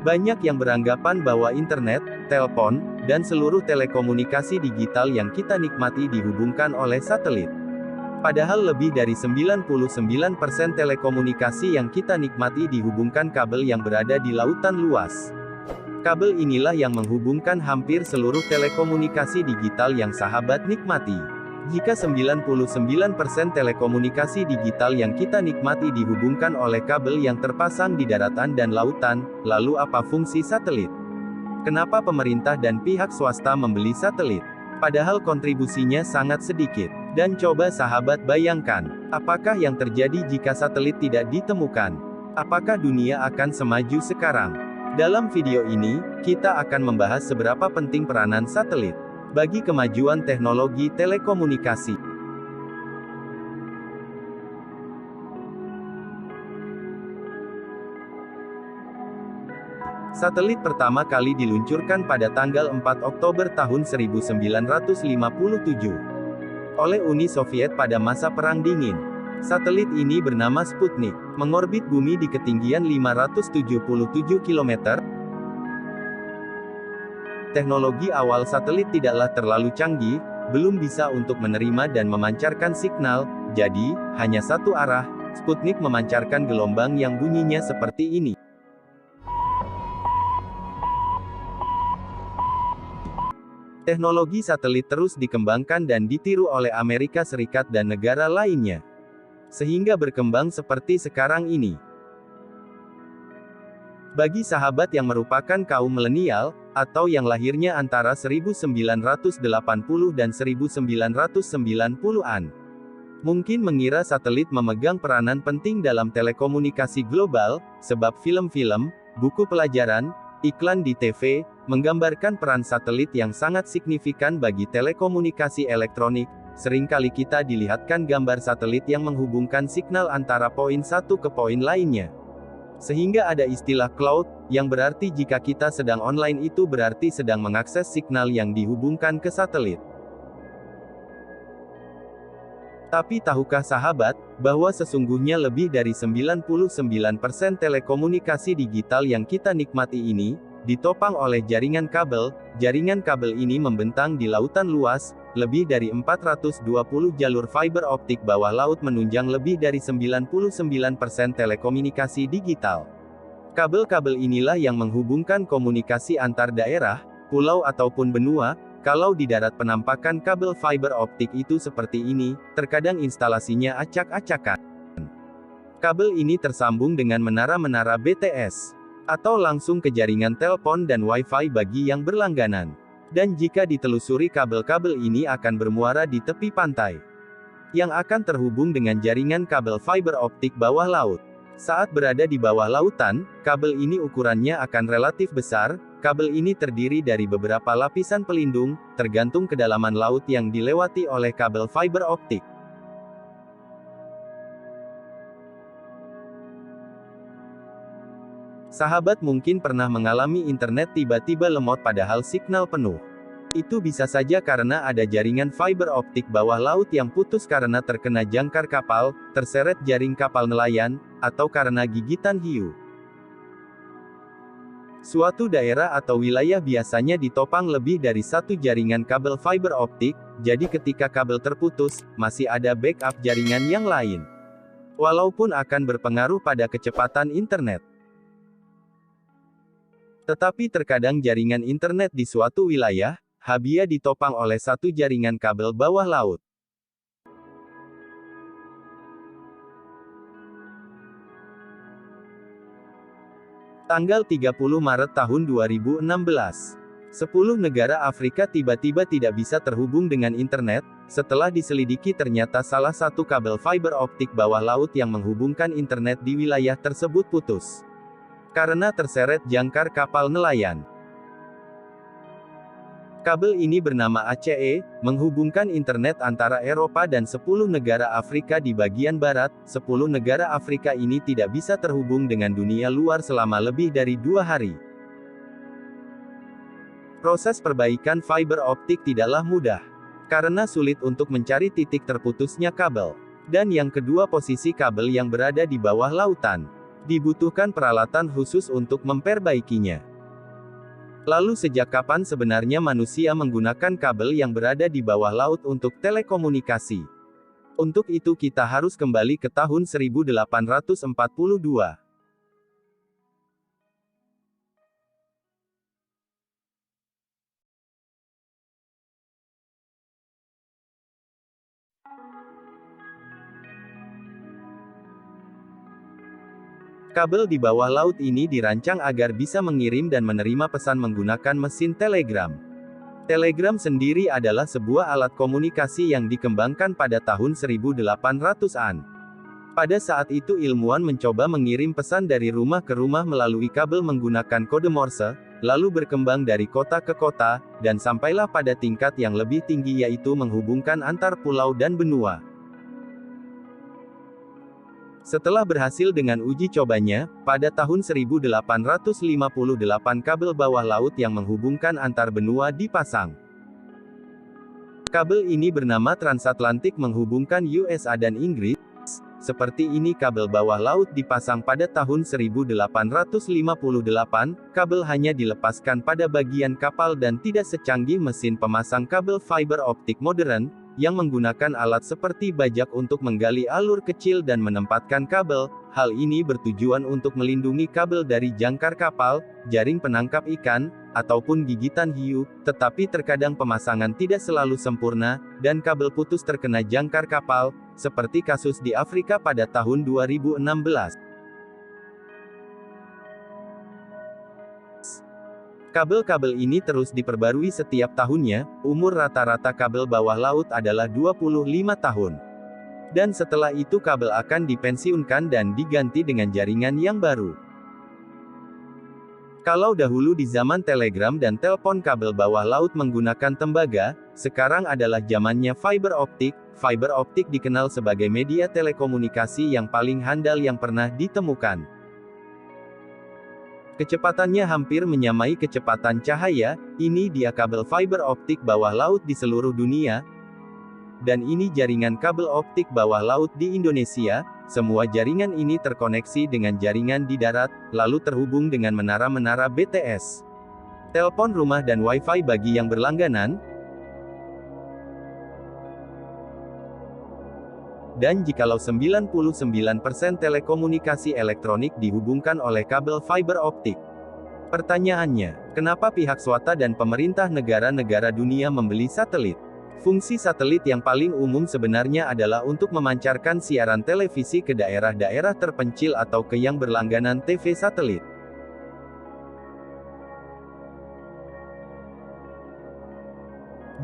Banyak yang beranggapan bahwa internet, telepon, dan seluruh telekomunikasi digital yang kita nikmati dihubungkan oleh satelit. Padahal lebih dari 99% telekomunikasi yang kita nikmati dihubungkan kabel yang berada di lautan luas. Kabel inilah yang menghubungkan hampir seluruh telekomunikasi digital yang sahabat nikmati. Jika 99% telekomunikasi digital yang kita nikmati dihubungkan oleh kabel yang terpasang di daratan dan lautan, lalu apa fungsi satelit? Kenapa pemerintah dan pihak swasta membeli satelit? Padahal kontribusinya sangat sedikit. Dan coba sahabat bayangkan, apakah yang terjadi jika satelit tidak ditemukan? Apakah dunia akan semaju sekarang? Dalam video ini, kita akan membahas seberapa penting peranan satelit bagi kemajuan teknologi telekomunikasi. Satelit pertama kali diluncurkan pada tanggal 4 Oktober tahun 1957 oleh Uni Soviet pada masa Perang Dingin. Satelit ini bernama Sputnik, mengorbit bumi di ketinggian 577 km. Teknologi awal satelit tidaklah terlalu canggih, belum bisa untuk menerima dan memancarkan signal, jadi, hanya satu arah. Sputnik memancarkan gelombang yang bunyinya seperti ini. Teknologi satelit terus dikembangkan dan ditiru oleh Amerika Serikat dan negara lainnya, sehingga berkembang seperti sekarang ini. Bagi sahabat yang merupakan kaum milenial, atau yang lahirnya antara 1980 dan 1990-an, mungkin mengira satelit memegang peranan penting dalam telekomunikasi global, sebab film-film, buku pelajaran, iklan di TV, menggambarkan peran satelit yang sangat signifikan bagi telekomunikasi elektronik. Seringkali kita dilihatkan gambar satelit yang menghubungkan signal antara poin satu ke poin lainnya. Sehingga ada istilah cloud, yang berarti jika kita sedang online itu berarti sedang mengakses signal yang dihubungkan ke satelit. Tapi tahukah sahabat, bahwa sesungguhnya lebih dari 99% telekomunikasi digital yang kita nikmati ini, ditopang oleh jaringan kabel. Jaringan kabel ini membentang di lautan luas, lebih dari 420 jalur fiber optik bawah laut menunjang lebih dari 99% telekomunikasi digital. Kabel-kabel inilah yang menghubungkan komunikasi antar daerah, pulau ataupun benua. Kalau di darat penampakan kabel fiber optik itu seperti ini, terkadang instalasinya acak-acakan. Kabel ini tersambung dengan menara-menara BTS, atau langsung ke jaringan telepon dan Wi-Fi bagi yang berlangganan. Dan jika ditelusuri kabel-kabel ini akan bermuara di tepi pantai, yang akan terhubung dengan jaringan kabel fiber optik bawah laut. Saat berada di bawah lautan, kabel ini ukurannya akan relatif besar. Kabel ini terdiri dari beberapa lapisan pelindung, tergantung kedalaman laut yang dilewati oleh kabel fiber optik. Sahabat mungkin pernah mengalami internet tiba-tiba lemot padahal signal penuh. Itu bisa saja karena ada jaringan fiber optik bawah laut yang putus karena terkena jangkar kapal, terseret jaring kapal nelayan, atau karena gigitan hiu. Suatu daerah atau wilayah biasanya ditopang lebih dari satu jaringan kabel fiber optik, jadi ketika kabel terputus, masih ada backup jaringan yang lain. Walaupun akan berpengaruh pada kecepatan internet. Tetapi terkadang jaringan internet di suatu wilayah, habis ditopang oleh satu jaringan kabel bawah laut. Tanggal 30 Maret tahun 2016. 10 negara Afrika tiba-tiba tidak bisa terhubung dengan internet, setelah diselidiki ternyata salah satu kabel fiber optik bawah laut yang menghubungkan internet di wilayah tersebut putus. Karena terseret jangkar kapal nelayan. Kabel ini bernama ACE, menghubungkan internet antara Eropa dan 10 negara Afrika di bagian barat. 10 negara Afrika ini tidak bisa terhubung dengan dunia luar selama lebih dari 2 hari. Proses perbaikan fiber optik tidaklah mudah, karena sulit untuk mencari titik terputusnya kabel. Dan yang kedua, posisi kabel yang berada di bawah lautan. Dibutuhkan peralatan khusus untuk memperbaikinya. Lalu sejak kapan sebenarnya manusia menggunakan kabel yang berada di bawah laut untuk telekomunikasi? Untuk itu kita harus kembali ke tahun 1842. Kabel di bawah laut ini dirancang agar bisa mengirim dan menerima pesan menggunakan mesin telegram. Telegram sendiri adalah sebuah alat komunikasi yang dikembangkan pada tahun 1800-an. Pada saat itu ilmuwan mencoba mengirim pesan dari rumah ke rumah melalui kabel menggunakan kode Morse, lalu berkembang dari kota ke kota, dan sampailah pada tingkat yang lebih tinggi yaitu menghubungkan antar pulau dan benua. Setelah berhasil dengan uji cobanya, pada tahun 1858 kabel bawah laut yang menghubungkan antar benua dipasang. Kabel ini bernama transatlantik menghubungkan USA dan Inggris. Seperti ini kabel bawah laut dipasang pada tahun 1858, kabel hanya dilepaskan pada bagian kapal dan tidak secanggih mesin pemasang kabel fiber optik modern, yang menggunakan alat seperti bajak untuk menggali alur kecil dan menempatkan kabel. Hal ini bertujuan untuk melindungi kabel dari jangkar kapal, jaring penangkap ikan, ataupun gigitan hiu, tetapi terkadang pemasangan tidak selalu sempurna, dan kabel putus terkena jangkar kapal, seperti kasus di Afrika pada tahun 2016. Kabel-kabel ini terus diperbarui setiap tahunnya. Umur rata-rata kabel bawah laut adalah 25 tahun. Dan setelah itu kabel akan dipensiunkan dan diganti dengan jaringan yang baru. Kalau dahulu di zaman telegram dan telepon kabel bawah laut menggunakan tembaga, sekarang adalah zamannya fiber optik. Fiber optik dikenal sebagai media telekomunikasi yang paling handal yang pernah ditemukan. Kecepatannya hampir menyamai kecepatan cahaya. Ini dia kabel fiber optik bawah laut di seluruh dunia. Dan ini jaringan kabel optik bawah laut di Indonesia. Semua jaringan ini terkoneksi dengan jaringan di darat, lalu terhubung dengan menara-menara BTS, telepon rumah dan Wi-Fi bagi yang berlangganan. Dan jikalau 99% telekomunikasi elektronik dihubungkan oleh kabel fiber optik. Pertanyaannya, kenapa pihak swasta dan pemerintah negara-negara dunia membeli satelit? Fungsi satelit yang paling umum sebenarnya adalah untuk memancarkan siaran televisi ke daerah-daerah terpencil atau ke yang berlangganan TV satelit.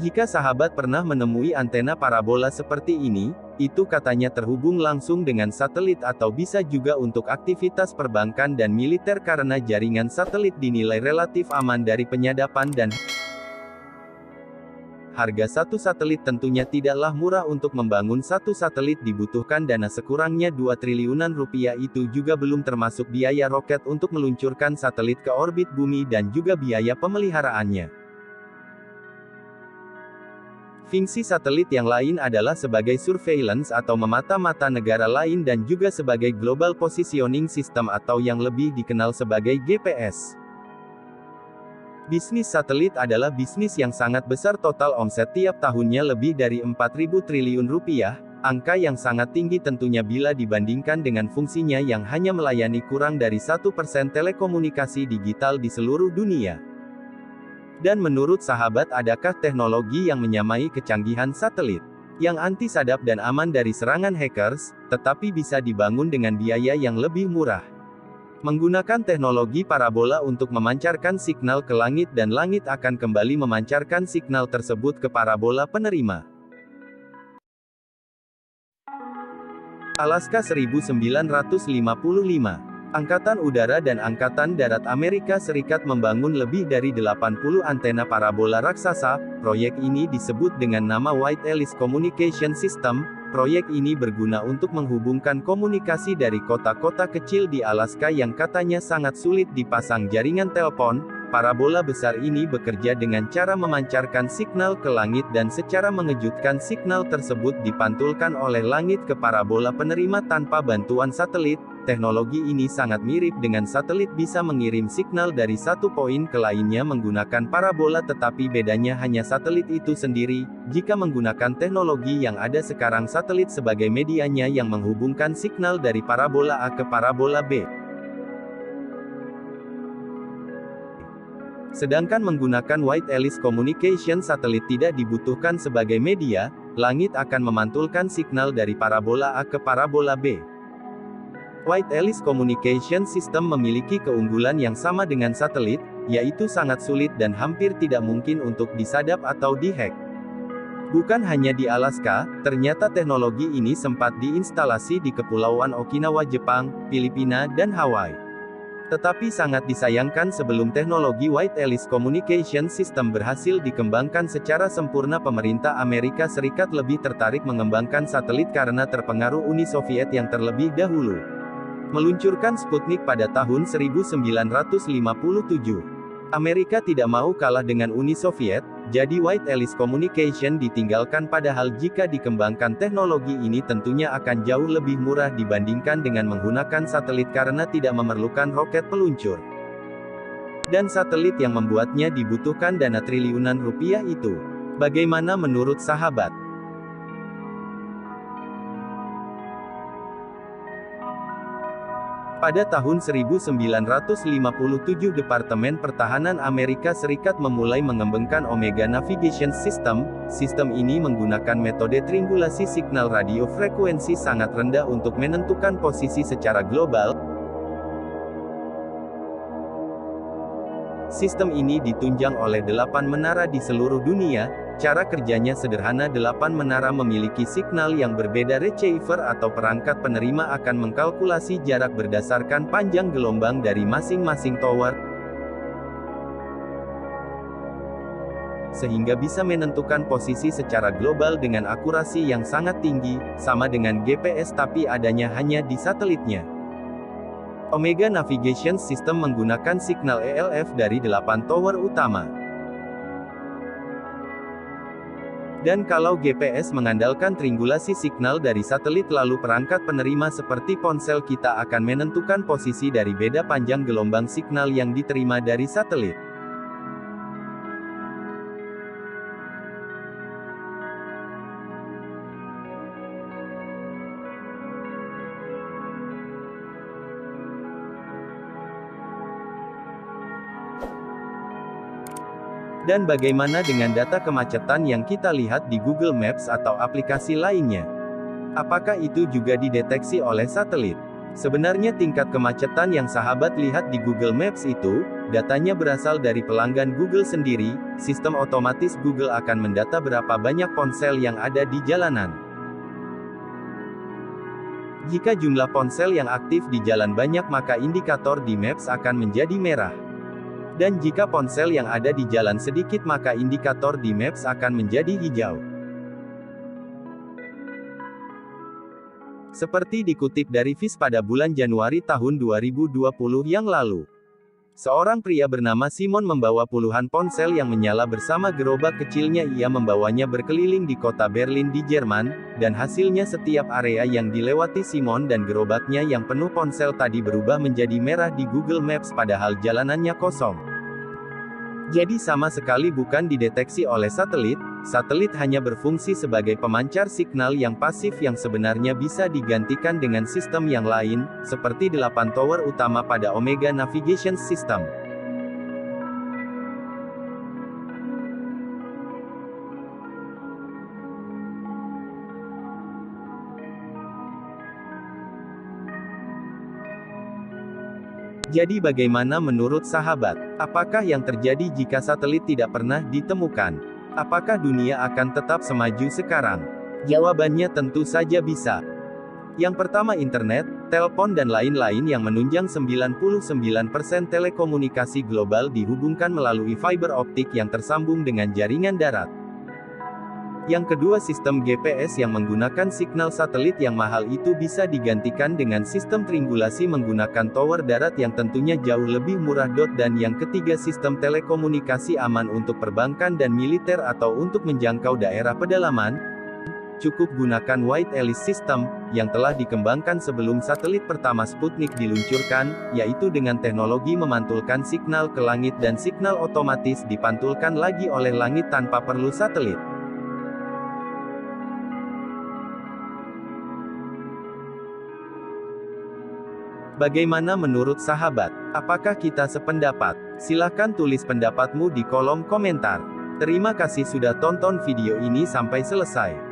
Jika sahabat pernah menemui antena parabola seperti ini, itu katanya terhubung langsung dengan satelit atau bisa juga untuk aktivitas perbankan dan militer karena jaringan satelit dinilai relatif aman dari penyadapan dan harga satu satelit tentunya tidaklah murah. Untuk membangun satu satelit dibutuhkan dana sekurangnya 2 triliunan rupiah, itu juga belum termasuk biaya roket untuk meluncurkan satelit ke orbit bumi dan juga biaya pemeliharaannya. Fungsi satelit yang lain adalah sebagai surveillance atau memata-mata negara lain dan juga sebagai global positioning system atau yang lebih dikenal sebagai GPS. Bisnis satelit adalah bisnis yang sangat besar. Total omset tiap tahunnya lebih dari 4.000 triliun rupiah, angka yang sangat tinggi tentunya bila dibandingkan dengan fungsinya yang hanya melayani kurang dari 1% telekomunikasi digital di seluruh dunia. Dan menurut sahabat, adakah teknologi yang menyamai kecanggihan satelit? Yang anti-sadap dan aman dari serangan hackers, tetapi bisa dibangun dengan biaya yang lebih murah. Menggunakan teknologi parabola untuk memancarkan signal ke langit dan langit akan kembali memancarkan signal tersebut ke parabola penerima. Alaska 1955. Angkatan Udara dan Angkatan Darat Amerika Serikat membangun lebih dari 80 antena parabola raksasa. Proyek ini disebut dengan nama White Alice Communication System. Proyek ini berguna untuk menghubungkan komunikasi dari kota-kota kecil di Alaska yang katanya sangat sulit dipasang jaringan telepon. Parabola besar ini bekerja dengan cara memancarkan signal ke langit dan secara mengejutkan signal tersebut dipantulkan oleh langit ke parabola penerima tanpa bantuan satelit. teknologi ini sangat mirip dengan satelit, bisa mengirim signal dari satu poin ke lainnya menggunakan parabola, tetapi bedanya hanya satelit itu sendiri. Jika menggunakan teknologi yang ada sekarang, satelit sebagai medianya yang menghubungkan signal dari parabola A ke parabola B. Sedangkan menggunakan Wide Ellipse Communication, satelit tidak dibutuhkan sebagai media, langit akan memantulkan signal dari parabola A ke parabola B. Wide Ellipse Communication System memiliki keunggulan yang sama dengan satelit, yaitu sangat sulit dan hampir tidak mungkin untuk disadap atau dihack. Bukan hanya di Alaska, ternyata teknologi ini sempat diinstalasi di Kepulauan Okinawa, Jepang, Filipina, dan Hawaii. Tetapi sangat disayangkan, sebelum teknologi Wide Ellipse Communication System berhasil dikembangkan secara sempurna, pemerintah Amerika Serikat lebih tertarik mengembangkan satelit karena terpengaruh Uni Soviet yang terlebih dahulu meluncurkan Sputnik pada tahun 1957. Amerika tidak mau kalah dengan Uni Soviet, jadi Wide Ellipse Communication ditinggalkan, padahal jika dikembangkan teknologi ini tentunya akan jauh lebih murah dibandingkan dengan menggunakan satelit karena tidak memerlukan roket peluncur. Dan satelit yang membuatnya dibutuhkan dana triliunan rupiah itu. Bagaimana menurut sahabat? Pada tahun 1957, Departemen Pertahanan Amerika Serikat memulai mengembangkan Omega Navigation System. Sistem ini menggunakan metode triangulasi signal radio frekuensi sangat rendah untuk menentukan posisi secara global. Sistem ini ditunjang oleh 8 menara di seluruh dunia. Cara kerjanya sederhana, 8 menara memiliki signal yang berbeda. Receiver atau perangkat penerima akan mengkalkulasi jarak berdasarkan panjang gelombang dari masing-masing tower, sehingga bisa menentukan posisi secara global dengan akurasi yang sangat tinggi, sama dengan GPS tapi adanya hanya di satelitnya. Omega Navigation System menggunakan signal ELF dari 8 tower utama. Dan kalau GPS mengandalkan triangulasi signal dari satelit, lalu perangkat penerima seperti ponsel kita akan menentukan posisi dari beda panjang gelombang signal yang diterima dari satelit. Dan bagaimana dengan data kemacetan yang kita lihat di Google Maps atau aplikasi lainnya? Apakah itu juga dideteksi oleh satelit? Sebenarnya tingkat kemacetan yang sahabat lihat di Google Maps itu, datanya berasal dari pelanggan Google sendiri. Sistem otomatis Google akan mendata berapa banyak ponsel yang ada di jalanan. Jika jumlah ponsel yang aktif di jalan banyak, maka indikator di Maps akan menjadi merah. Dan jika ponsel yang ada di jalan sedikit, maka indikator di Maps akan menjadi hijau. Seperti dikutip dari Viz pada bulan Januari tahun 2020 yang lalu. Seorang pria bernama Simon membawa puluhan ponsel yang menyala bersama gerobak kecilnya. Ia membawanya berkeliling di kota Berlin di Jerman, dan hasilnya setiap area yang dilewati Simon dan gerobaknya yang penuh ponsel tadi berubah menjadi merah di Google Maps padahal jalanannya kosong. Jadi sama sekali bukan dideteksi oleh satelit. Satelit hanya berfungsi sebagai pemancar signal yang pasif yang sebenarnya bisa digantikan dengan sistem yang lain, seperti 8 tower utama pada Omega Navigation System. Jadi bagaimana menurut sahabat? Apakah yang terjadi jika satelit tidak pernah ditemukan? Apakah dunia akan tetap semaju sekarang? Jawabannya tentu saja bisa. Yang pertama, internet, telepon dan lain-lain yang menunjang 99% telekomunikasi global dihubungkan melalui fiber optik yang tersambung dengan jaringan darat. Yang kedua, sistem GPS yang menggunakan signal satelit yang mahal itu bisa digantikan dengan sistem triangulasi menggunakan tower darat yang tentunya jauh lebih murah. Dan yang ketiga, sistem telekomunikasi aman untuk perbankan dan militer atau untuk menjangkau daerah pedalaman. Cukup gunakan White Alice System, yang telah dikembangkan sebelum satelit pertama Sputnik diluncurkan, yaitu dengan teknologi memantulkan signal ke langit dan signal otomatis dipantulkan lagi oleh langit tanpa perlu satelit. Bagaimana menurut sahabat? Apakah kita sependapat? Silahkan tulis pendapatmu di kolom komentar. Terima kasih sudah tonton video ini sampai selesai.